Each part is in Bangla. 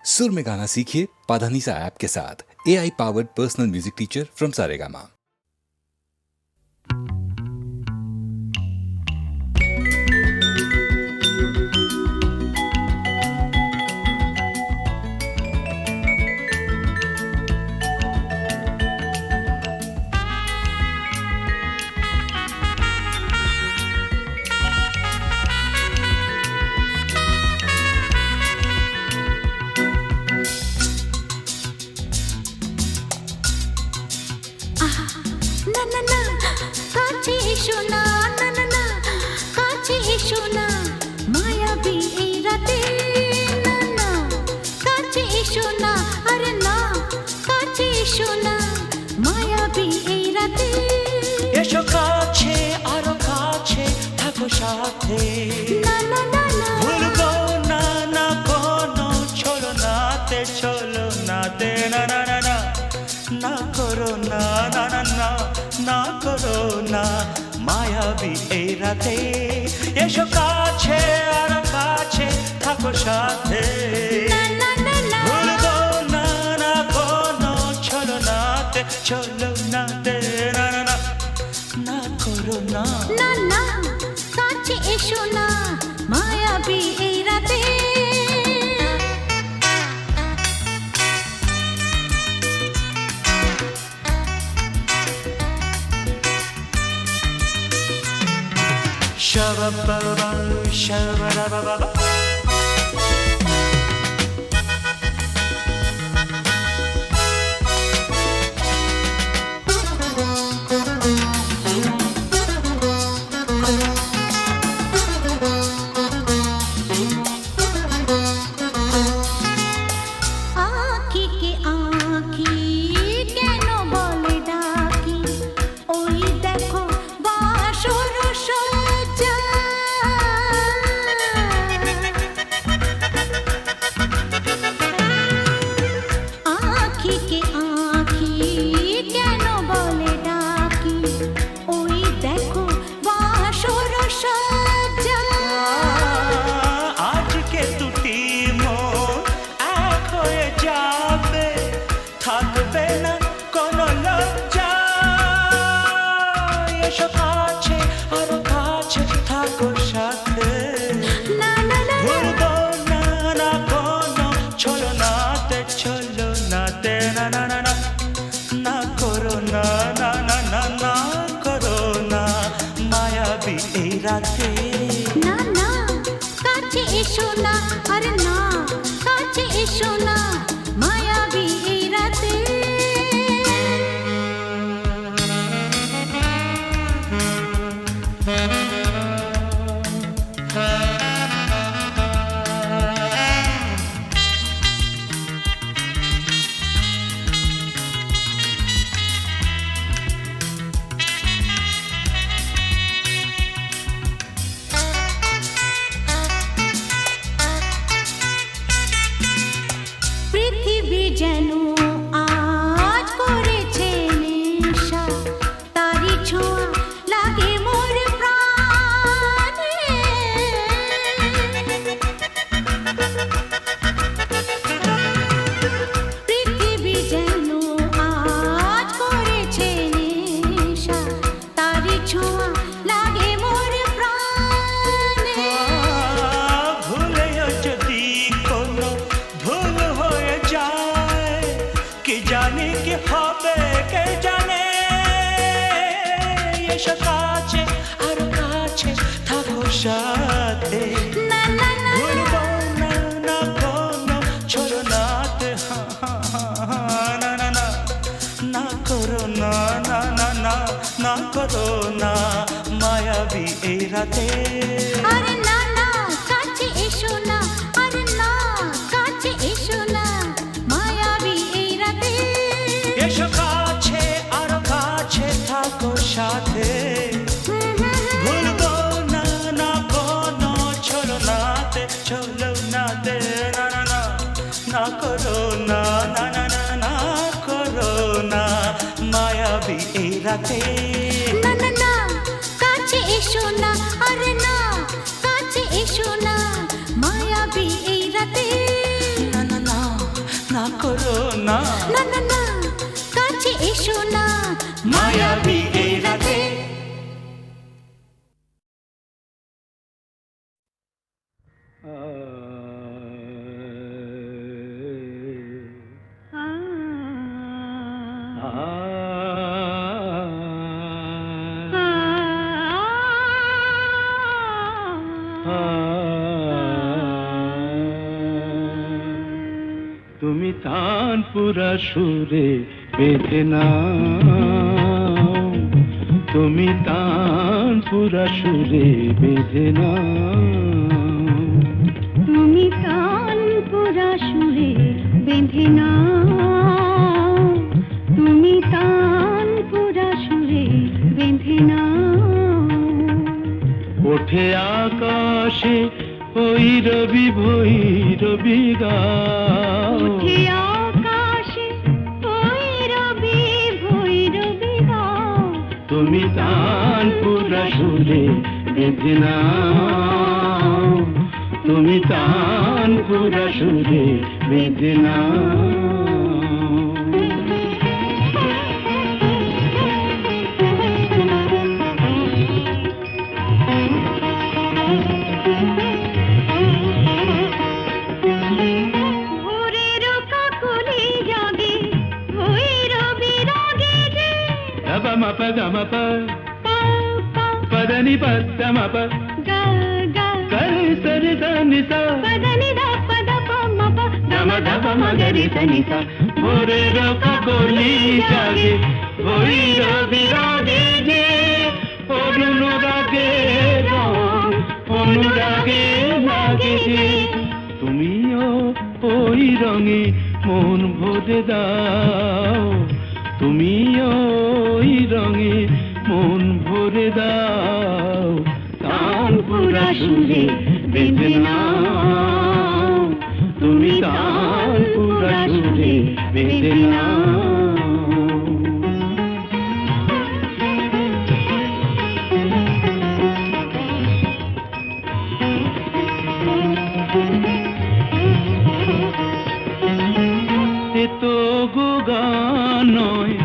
सुर में गाना सीखिए पाधानीसा ऐप के साथ। AI powered personal music teacher from Saregama. এসো কাছে আরো কাছে থাকো সাথে ভুলবো না না কোনো চলো নাতে না না না না না করো না না না না না করো না মায়াবী এই রাতে এসো কাছে আরো কাছে থাকো সাথে ভুলবো না না কোনো চলো নাতে না না না না করো না না না কাছে এসো না মায়াবী এই রাতে Shabba-ba-ba, shabba-da-ba-ba-ba. না না কাছে এসো না আরে না কাছে এসো না মায়াবী এই রাতে যেন আজ করেছে নেশা তারি ছোঁয়া লাগে মোর প্রাণে পৃথিবী যেন আজ করেছে নেশা তারি ছোঁয়া লাগে মোর প্রাণে ভুলেও যদি কোনো ভুল হয়ে যায় কি জানি কি হবে কে জানে এসো কাছে আরো কাছে থাকো সাথে ভুলবো না না কোনো চলো নাতে না না না না করো না না না না না করো না মায়াবী এই রাতে আরে না না কাছে এসো না আরে না কাছে এসো না মায়াবী এই রাতে এসো কাছে আরো কাছে থাকো সাথে ভুলবো না না কোনো চলো নাতে না না না না করো না না না না না করো না মায়াবী এই রাতে না না না কাছে এসো না আরে না কাছে এসো না মায়াবী এই রাতে না না না করো না, না না না কাছে এসো না, মায়াবী এই রাতে। তুমি তানপুরা সুরে বেঁধে নাও, তুমি তানপুরা সুরে বেঁধে নাও। তুমি তানপুরা সুরে বেঁধে নাও, তুমি তানপুরা সুরে বেঁধে নাও। ওঠে আকাশে ওই রবি ভৈরবী গাও, উঠে আকাশে ভৈরবী ভৈরবী গাও। তুমি তানপুরা সুরে বেঁধে নাও, তুমি তানপুরা সুরে বেঁধে নাও। ভোরের কাকলি জাগে ভৈরবী রাগে যে, గమప గమప পা পা పదని పద మప গা গা కరి సరి సని స పదని ద పద ప మ ప గమ ధప మగరి సని స ভোরের কাকলি জাগে ভৈরবী রাগে যে, অনুরাগে রং অনুরাগে লাগে যে। তুমিও ওই রঙে মন ভরে দাও, তুমিও ওই রঙে মন ভরে দাও। তানপুরা সুরে বেঁধে নাও, তুমি তানপুরা সুরে বেঁধে নাও। এ তো গো গান নয়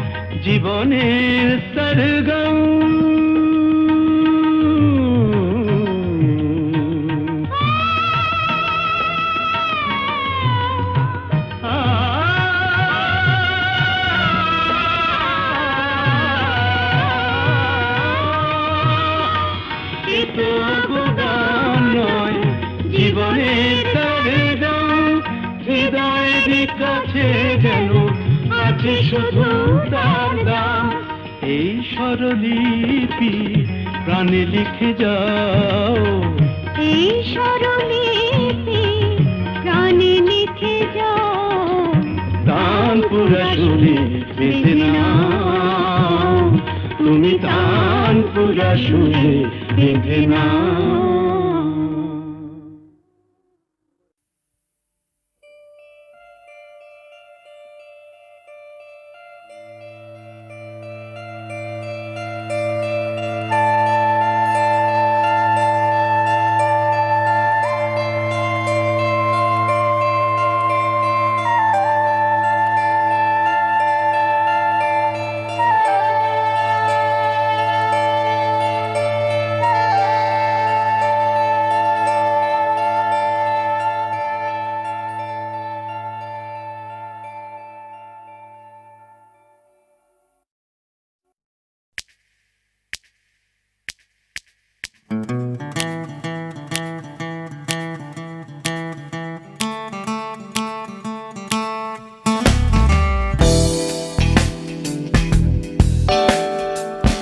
জীবনের সরগম, এ তো গো গান নয় জীবনের সরগম। হৃদয়ের কাছে যেন আছে শুধু তার দাম। এই স্বরলিপি প্রাণে লিখে যাও, এই স্বরলিপি প্রাণে লিখে যাও। তানপুরা সুরে বেঁধে নাও, তুমি তানপুরা সুরে বেঁধে নাও।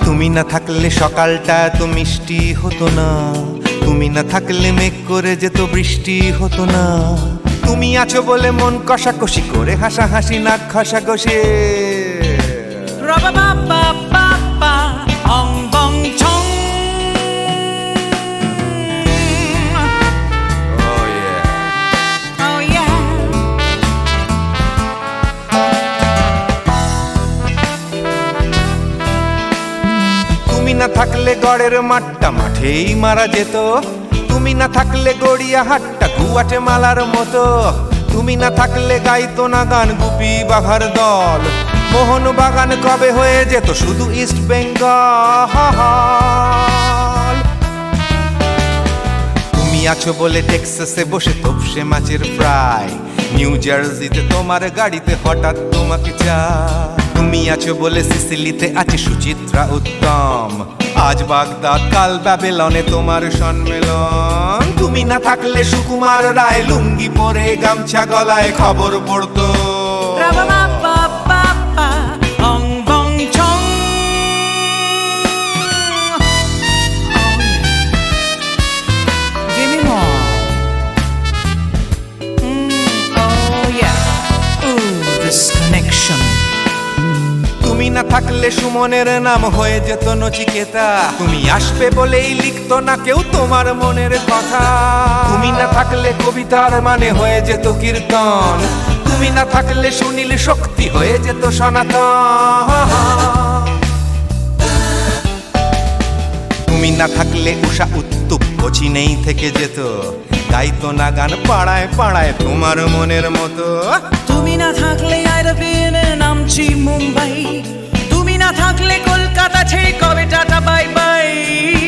তুমি না থাকলে সকালটা এত মিষ্টি হতো না, তুমি না থাকলে মেঘ করে যেত বৃষ্টি হতো না। তুমি আছো বলে মন কষাকষি করে হাসাহাসি নাক ঘষাঘষি। তুমি না থাকলে গড়ের মাঠটা মাঠেই মারা যেত, তুমি না থাকলে গড়িয়া হাটটা গুয়াটে মালার মতো। তুমি না থাকলে গাইতো না গান গুপি বাঘার দল, মোহন বাগান কবে হয়ে যেত শুধু ইস্ট বেঙ্গল। তুমি আছো বলে টেক্সাসে বসে তপসে মাছের ফ্রাই, নিউ জার্সিতে তোমার গাড়িতে হঠাৎ তোমাকে চাই। তুমি আছো বলে সিসিলিতে আছে সুচিত্রা উত্তম, আজ বাগদাদ কাল ব্যাবিলনে তোমার সম্মেলন। তুমি না থাকলে সুকুমার রায় লুঙ্গি পরে গামছা গলায় খবর পড়তো। তুমি না থাকলে সুমনের নাম হয়ে যেত নচিকেতা, তুমি আসবে বলেই লিখতো না কেউ তোমার মনের কথা। তুমি না থাকলে কবিতার মানে হয়ে যেত কীর্তন, তুমি না থাকলে সুনীল শক্তি হয়ে যেত সনাতন। তুমি না থাকলে উষা উত্তুপ কোচিনেই থেকে যেত, গাইতো না গান পাড়ায় পাড়ায় তোমার মনের মতো। তুমি না থাকলে আইরবিনে নামছি মুম্বাই, তুমি না থাকলে কলকাতা ছেড়ে কবে টাটা বাই বাই।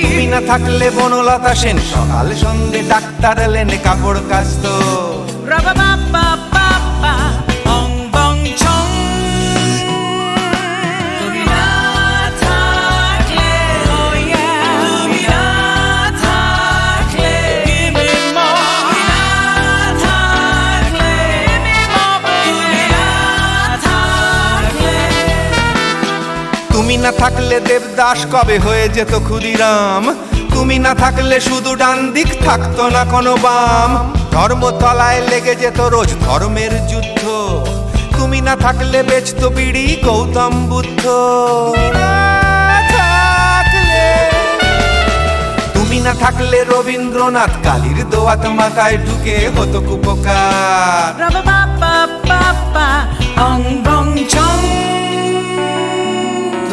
তুমি না থাকলে বনলতা সেন সকাল সন্ধে ডাক্তার লেনে কাপড় কাচতো। তুমি না থাকলে, oh yeah, তুমি না থাকলে, give me more. তুমি না থাকলে, give me more. তুমি না থাকলে, তুমি না থাকলে দেবদাস কবে হয়ে যেত ক্ষুদিরাম, তুমি না থাকলে শুধু ডান দিক থাকতো না কোনো বাম। ধর্মতলায় লেগে যেত রোজ ধর্মের যুদ্ধ, তুমি না থাকলে বেচতো বিড়ি গৌতম বুদ্ধ। তুমি না থাকলে রবীন্দ্রনাথ কালীর দোয়াত মাথায় ঢুকে হতো কুপকার।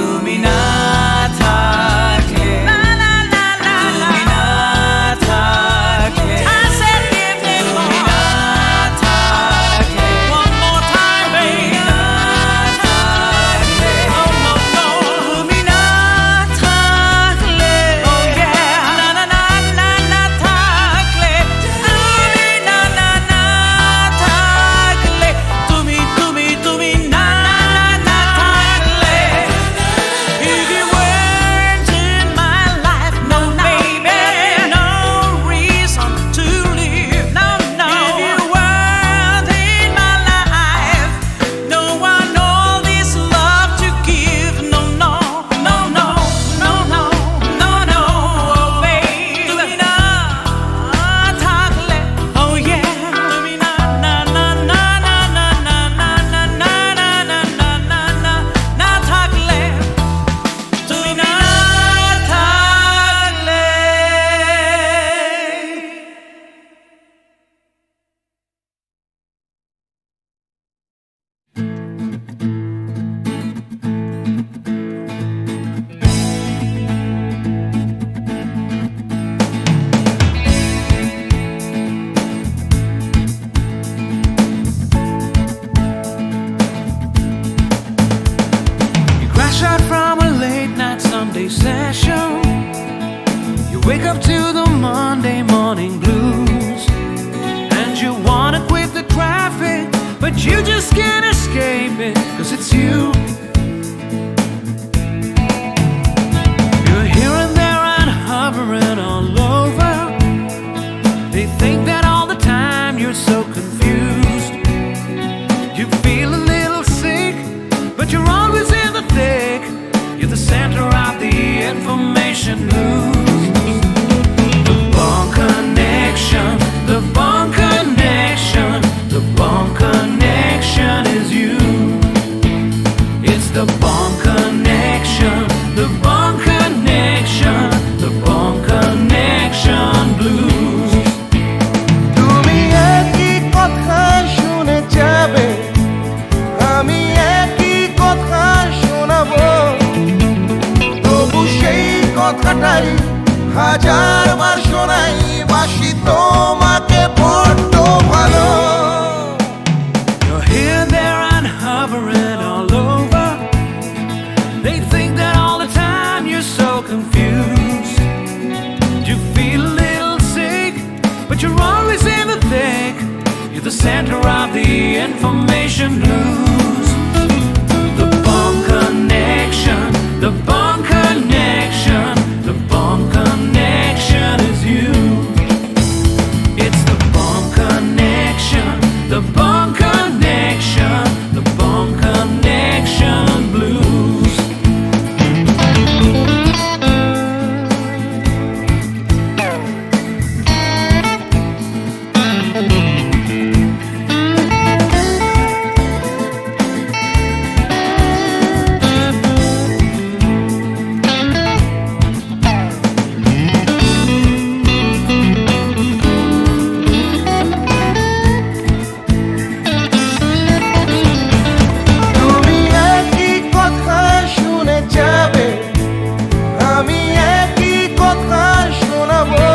তুমি না থাকলে, তুমি না থাকলে, তুমি না থাকলে, one more time, baby. তুমি না থাকলে, oh yeah, না না না না না থাকলে, তুমি না না না থাকলে, তুমি তুমি তুমি না না না থাকলে, if you weren't in my life, no baby, no reason to live, no no. If you weren't in my life, no one all this love to give, no no no no no no no no, oh baby. তুমি না থাকলে, oh yeah, তুমি না না না না না না না না না না না না না না না না থাকলে, তুমি না থাকলে। You crash out from a late night Sunday session, you wake up to the Monday morning blues, and you wanna quit the traffic, but you just can't escape it, 'cause it's you. You're here and there and hovering all over. They think that all the time you're so confused. You feel a little sick, but you're always in the thick. You're the center of the information news. The Bond Connection, the Bond Connection, the Bond Connection is you. It's the Bond Connection, the Bond Connection, the Bond Connection blues. তুমি একই কথা শুনে যাবে, আমি একই কথা শোনাবো, তবু সেই কথাটাই হাজারবার শোনাই, বাসি তোমাকে বড্ড ভালো। hovering all over. They think that all the time you're so confused. You feel a little sick, but you're always in the thick. You're the center of the information blues. The Bone Connection, the Bone Connection, the Bone Connection is you. It's the Bone Connection, the Bone Connection, the Bone Connection blues. তুমি একই কথা শুনে যাবে, আমি একই কথা শোনাবো,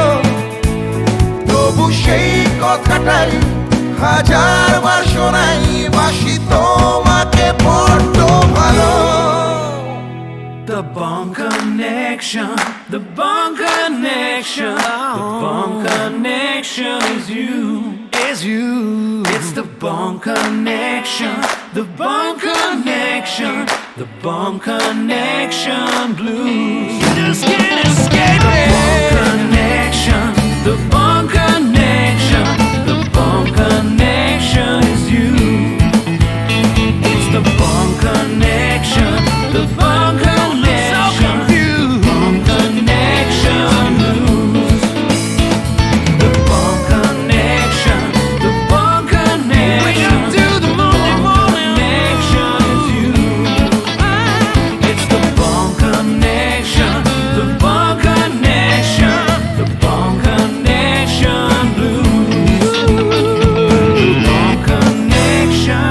তবু সেই কথাটাই হাজারবার শোনাই, বাসি তোমাকে বড্ড ভালো। The Bone Connection, the Bone Connection, the Bone Connection is you, is you. It's the Bone Connection, the Bone Connection, the Bone Connection blues. You just can't escape it. The Bone Connection, the Bone Connection, the Bone Connection is you. It's the Bone Connection, the Bone Connection, Bone Connection blues. The Bone Connection, the Bone Connection, the Bone Connection is you. It's the Bone Connection, the Bone Connection, the Bone Connection blues. The Bone Connection.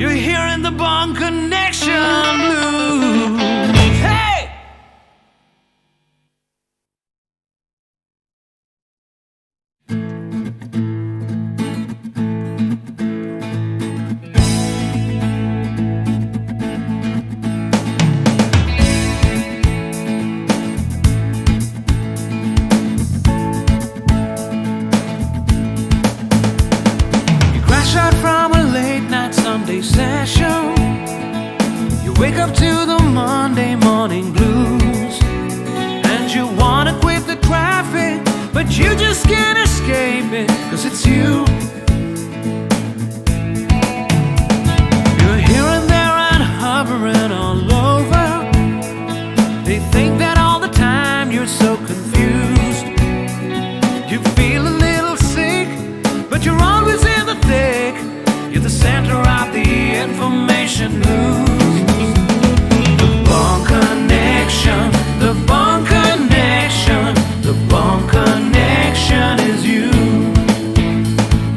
You're hearing the Bone Connection blues. Hey! You crash out from a late night Sunday session. You wake up to the Monday morning blues, and you wanna quit the traffic, but you just can't escape it, 'cause it's you. You're here and there and hovering all over. They think that all the time you're so confused. You feel a little sick, but you're always in the thick. You're the center of the information blues. The Bone Connection, the Bone Connection, the Bone Connection is you.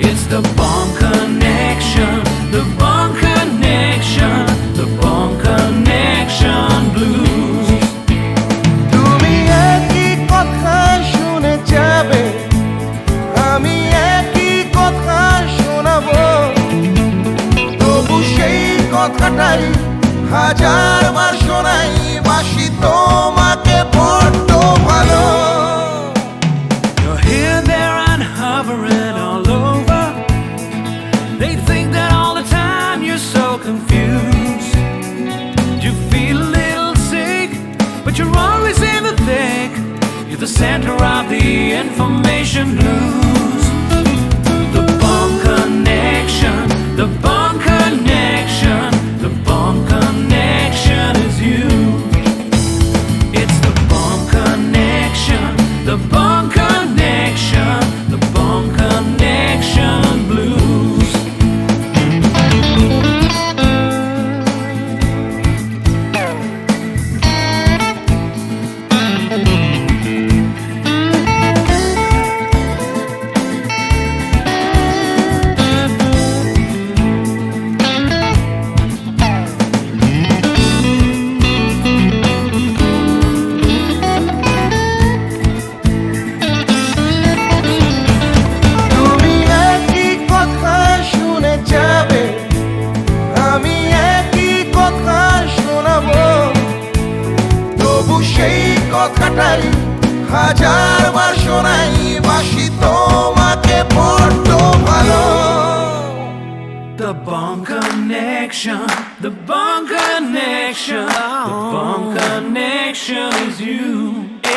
It's the Bone Connection, the Bone Connection, the Bone Connection blues. তুমি একই কথা শুনে যাবে, আমি একই কথা শোনাবো, তবু সেই কথাটাই হাজারবার শোনাই, বাসি তোমাকে বড্ড ভালো। You're here, there, and hovering all over. They think that all the time you're so confused. You feel a little sick, but you're always in the thick. You're the center of the information blues. The Bone Connection, the Bone Connection, the Bone Connection is you. It's the Bone Connection, the Bone Connection, the Bone Connection blues. ওটাই হাজার বার শোনাই বাসি তোমাকে বড্ড ভালো The Bone Connection, the Bone Connection, the Bone Connection is you,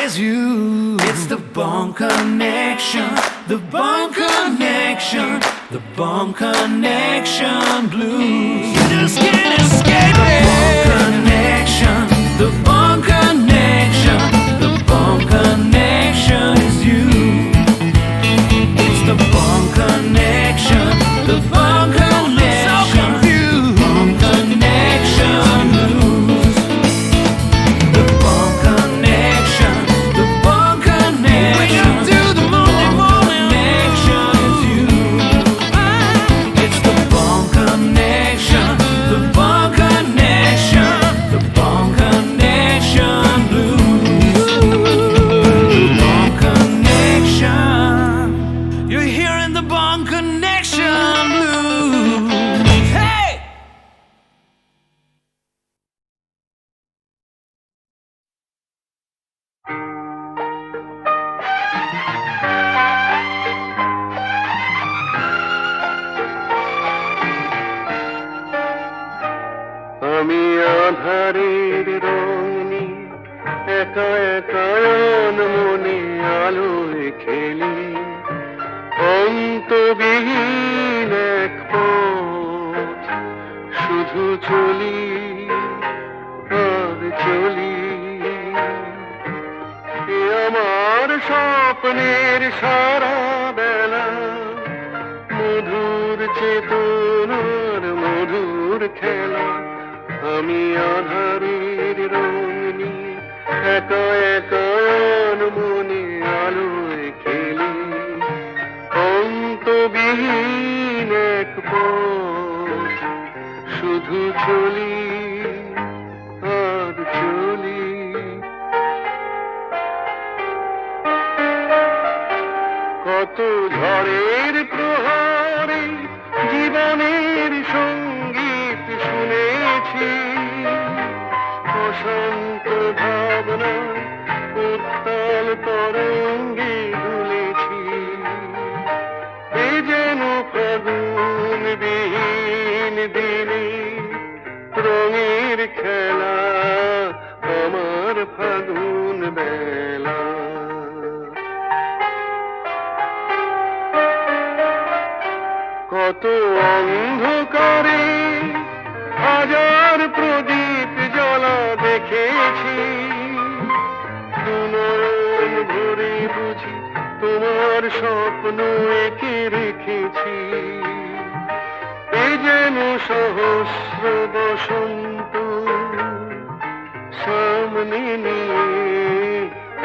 is you. It's the Bone Connection, the Bone Connection, the Bone Connection blues. You just can't escape it. The Bone Connection, the Bone Connection, the Bone Connection is you. It's the Bone Connection, the Bone Connection. আমি আধারের রঙে একা একা মনে আলোয় খেলি অন্তবিহীন এক পথ শুধু চলি আর চলি এ আমার স্বপ্নের সারা বেলা মধুর চেতনার মধুর খেলা আমি আধারের রং নিয়ে একা একা মনে আলোয় খেলি অন্তবিহীন এক পথ শুধু চলি আর চলি কত ঝড়ের প্রহরে জীবনের সঙ্গীত শুনেছি অশান্ত ভাবনা উত্তাল তরঙ্গে দুলেছি এ যেন ফাগুন বিহীন দিনে রঙের খেলা আমার ফাগুন বেলা কত অন্ধকারে হাজার প্রদীপ জ্বলা দেখেছি দুনয়ন ভরে বুঝি তোমার স্বপ্ন এঁকে রেখেছি এ যেন সহস্র বসন্ত সামনে নিয়ে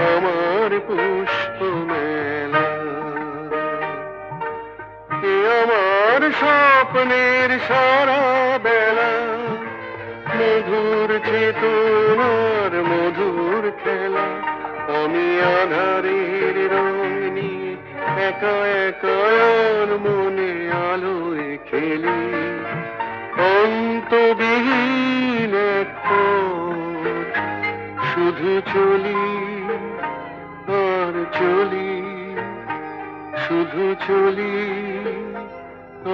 আমার পুষ্প মেলা আমার স্বপ্নের সারা বেলা মধুর চেতনার মধুর খেলা আমি আধারের রং নিয়ে একা একা মনে আলোয় খেলি অন্তবিহীন এক পথ শুধু চলি আর চলি শুধু চলি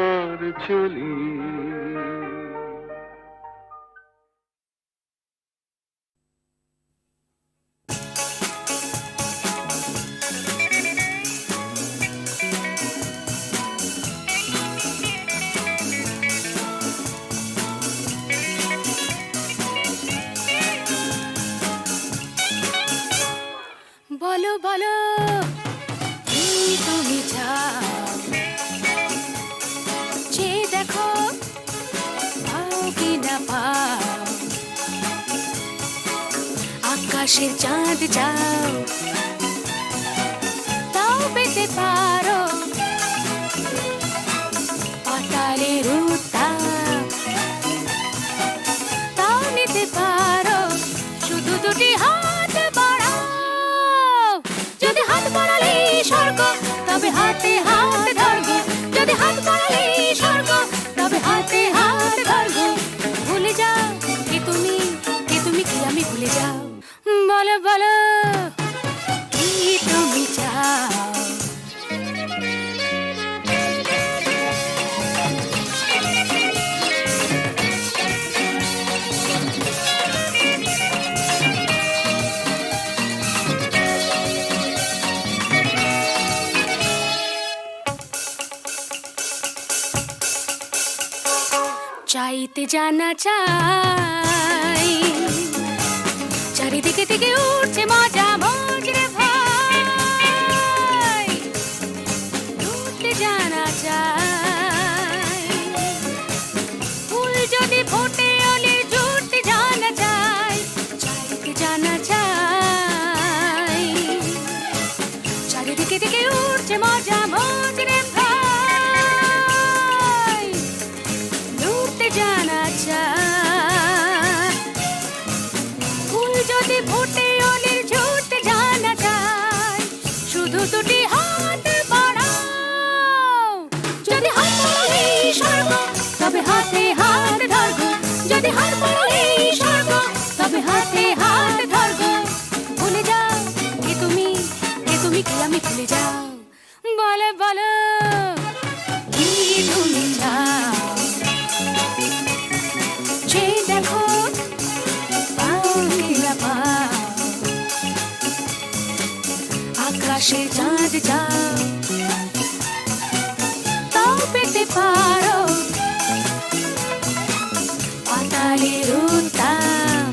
আর চলি বলো বলো কি তুমি চাও যে দেখো পাও কি না পাও আকাশের চাঁদ চাও তাও পেতে পারো পাতালের উত্তাপ তাও নিতে পারো শুধু দুটি হাত বাড়াও যদি হাত বাড়ালে স্বর্গ তবে হাতে হাত ধরবো যদি হাত বাড়ালে স্বর্গ তবে হাতে হাত ধরবো ভুলে যাও কে তুমি কি আমি ভুলে যাও বলো বলো চাইতে জানা চাই, চারিদিকে থেকে উঠছে মজা মজরে ভাই, উঠতে জানা চাই, ফুল যদি ফোটে অলি জুটতে জানা চাই, চাইতে জানা চাই, চারিদিকে থেকে উঠছে মজা মজরে ভাই, উঠতে জানা চাই, ফুল যদি ফোটে অলির ঝুটতে জানা চাই, শুধু দুটি হাত বাড়াও, যদি হাত বাড়ালেই স্বর্গ তবে হাতে হাত ধরগো, যদি হাত বাড়ালেই স্বর্গ তবে হাতে হাত ধরগো, ভুলে যাও কে তুমি কি আমি ভুলে যাও, বলে বলো কি তুমি চাও, যে দেখো পাও কি না পাও, আকাশে চাঁদ যাও তাও পেতে পারো, পাতালের উত্তাপ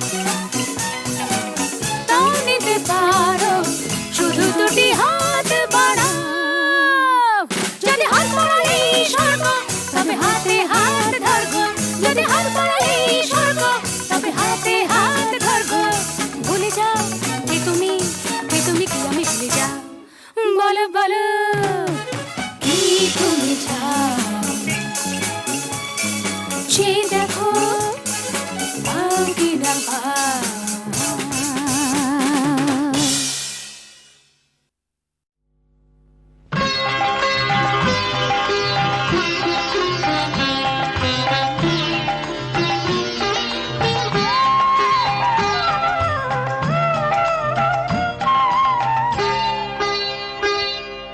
তাও নিতে পারো, শুধু দুটি হাত বাড়াও, যদি হাত বাড়ালেই স্বর্গ তবে হাতে হাত ধরগো, যদি হাত বাড়ালেই স্বর্গ তবে হাতে হাত ধরগো, ভুলে যাও কে তুমি কি আমি ভুলে যাও, বলো বলো কি তুমি চাও, যে দেখো পাও কি না পাও।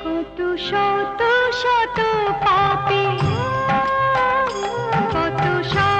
কত শত শত পাপী, কত শত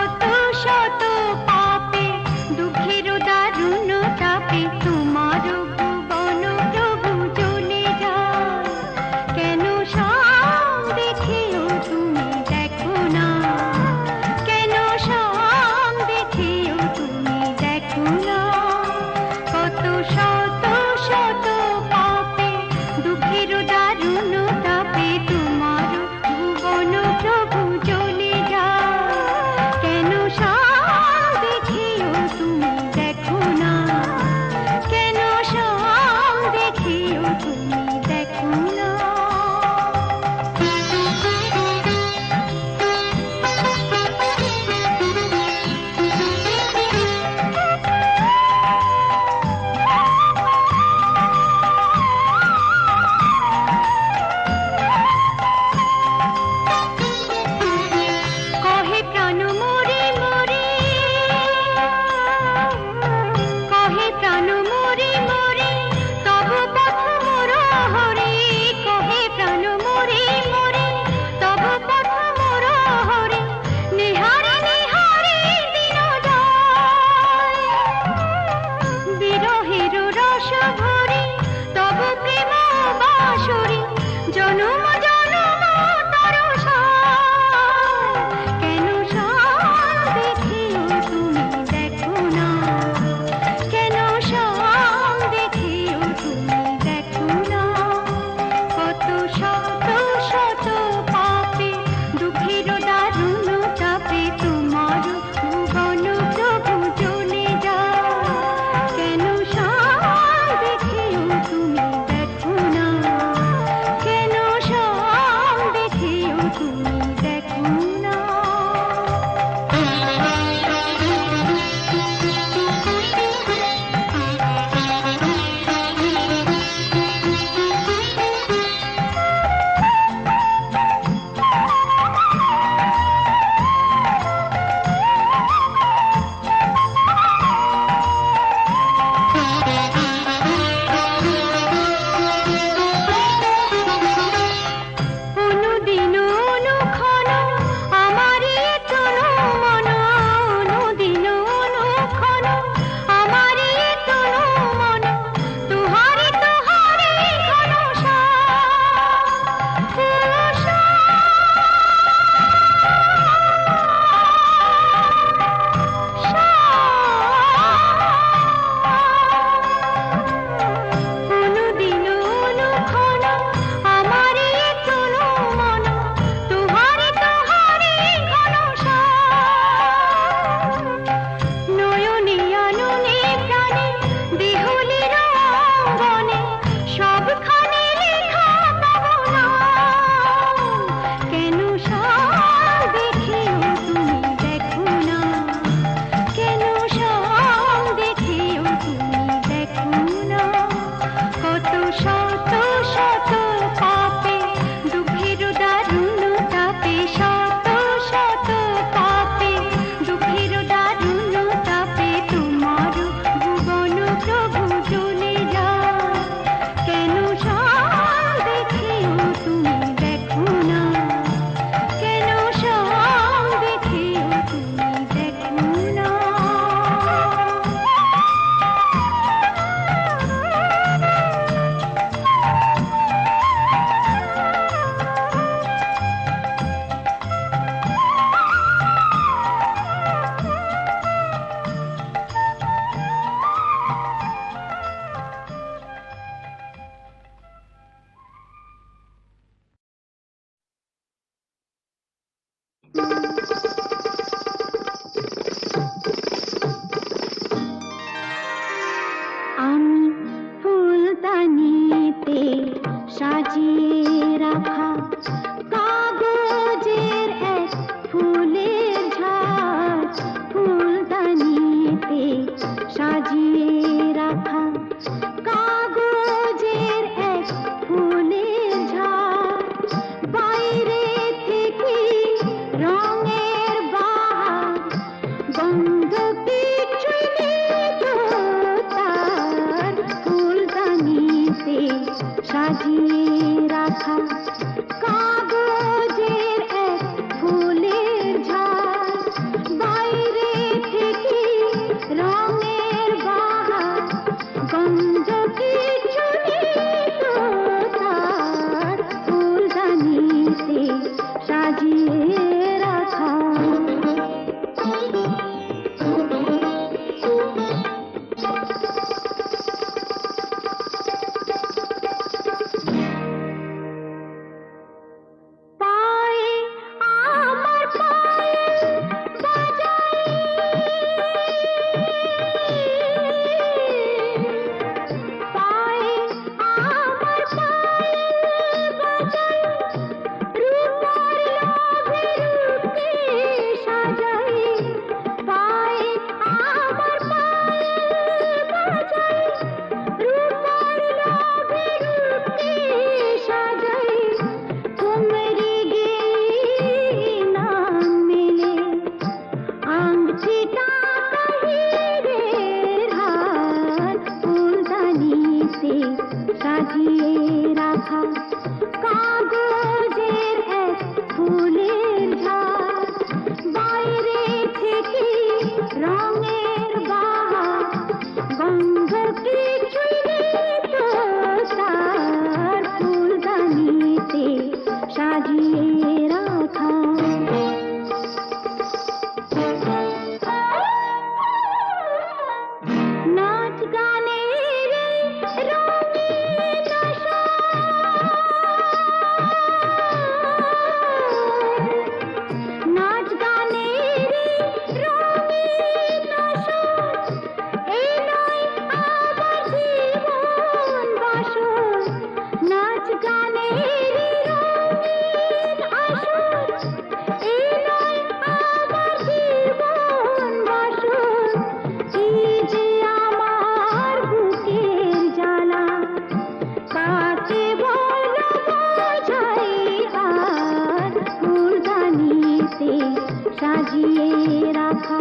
রাখা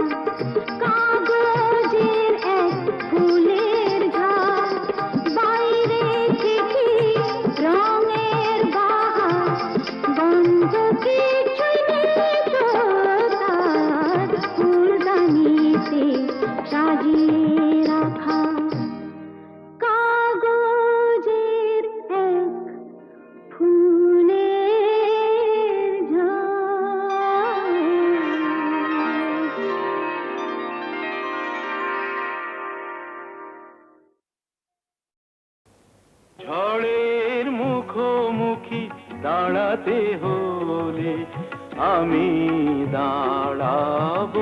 কাগজের এক ফুলের ঝাড়, বাইরে চিঠি রঙের বাহার, গন্ধ কিছুই নেই তো তার, ফুলদানিতে সাজিয়ে রাখা কাগজের এক ফুলের ঝাড়। ঝড়ের মুখোমুখি দাঁড়াতে হলে আমি দাঁড়াবই,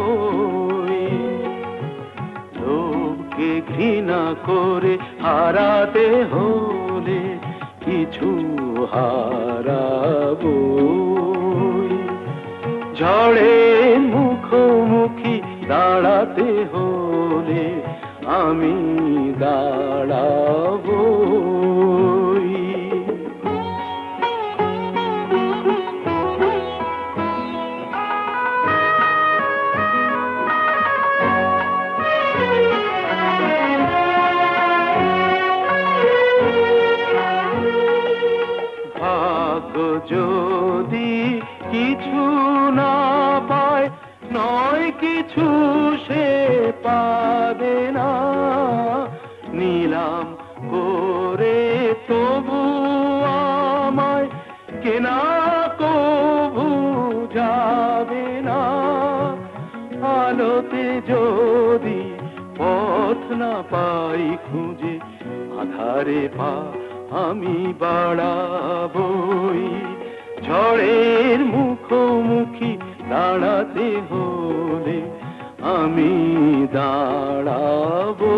লোককে ঘৃণা করে হারাতে হলে কিছু হারাবই। ঝড়ের মুখোমুখি দাঁড়াতে হলে আমি দাঁড়াবই। ভাগ্য যদি কিছু না পায়, নয় কিছু সে পাবে না, নিলাম করে তবু আমায় কেনা কবু যাবে না। আলোতে যদি পথ না পাই খুঁজে, আধারে পা আমি বাড়াবই। ঝড়ের মুখোমুখি দাঁড়াতে হলে আমি দাঁড়াবই।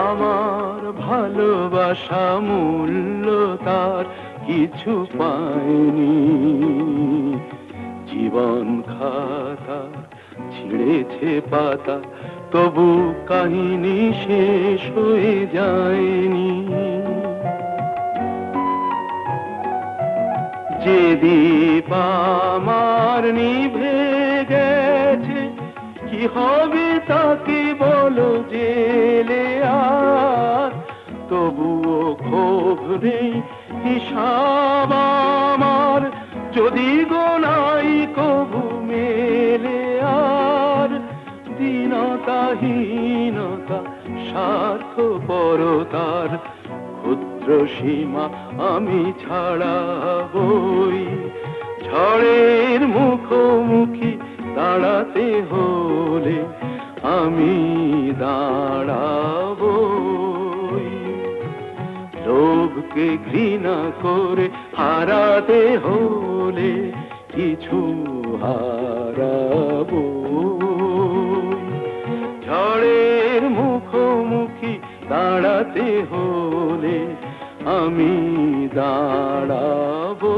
আমার ভালোবাসা মূল্য তার কিছু পায়নি, জীবন খাতা ছিঁড়েছে পাতা, তবু কাহিনী শেষ হয়ে যায়নি। যে দীপ আমার নিভে গেছে, কি হবে তাকে বলো জেলে আর, তবুও ক্ষোভ নেই হিসাব আমার, যদি গোনাই কবু মেলে আর। দীনতাহীনতা স্বার্থপরতার ক্ষুদ্র সীমা আমি ছাড়াবই। ঝড়ের মুখোমুখি দাঁড়াতে হলে আমি দাঁড়াবই। লোভকে ঘৃণা করে হারাতে হলে কিছু হারাবই। ঝড়ের মুখোমুখি দাঁড়াতে হলে আমি দাঁড়াবো।